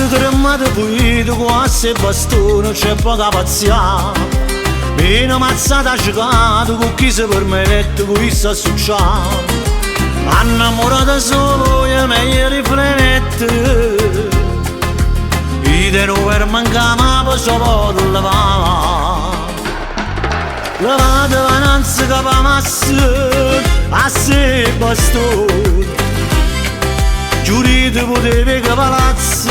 Quando tremate pulito con asse e bastone c'è poca pazzia. Meno mazzata cicata con chi si permette con chi sta succiando. Annamorata solo e meglio riflette. Idero per mancare ma poi so poter levare. Levate vananza che va massa, asse e bastone. Giurite potevi che palazzo,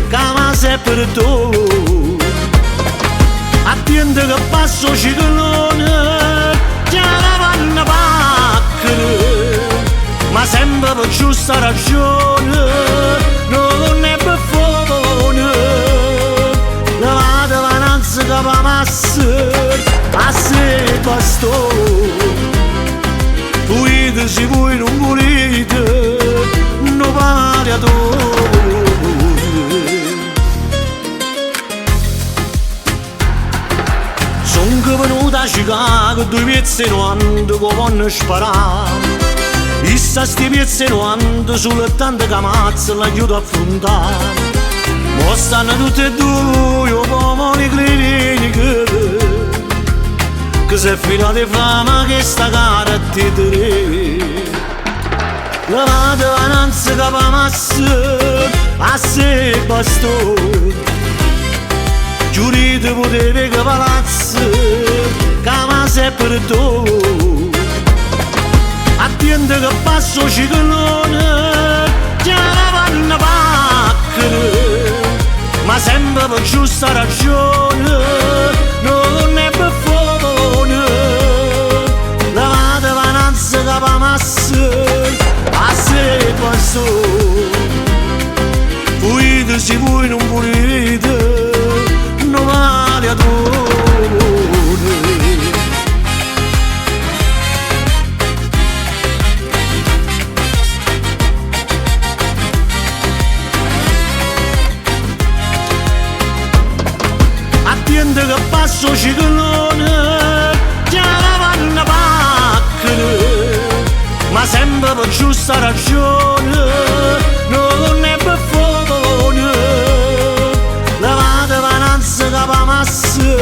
che ma se per tu. Attende che passo ciclone, già la vanno pacchere. Ma sempre per giusta ragione, non è per buffone. Levate vananza che va massa, asse e bastone. Pulite se voi non volete, non pare a Son che venuta a Chicago 2 piezze 90 che vanno sparare. Issa sti piezze 90 sulle tante camazze l'aiuto a affrontare. Mo stanno tutte e due, io pomone cliniche, che se fila di fama che sta cara a te tre. Levate vananza che va massa, asse e bastone. Giurite potevi che palazzo, che ma se per tu. Attende che passo ciclone, già la vanno pacchere. Ma sempre per giusta ragione, non è per buffone. Levate vananza che va massa, asse e bastone. Pulite se voi non volete, non vale a Attende che passo ciclone, già la vanno pacchere. Ma sempre per giusta ragione, non è per buffone. Levate vananza che va massa,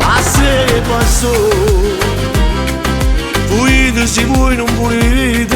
asse e bastone. Pulite se voi non volete,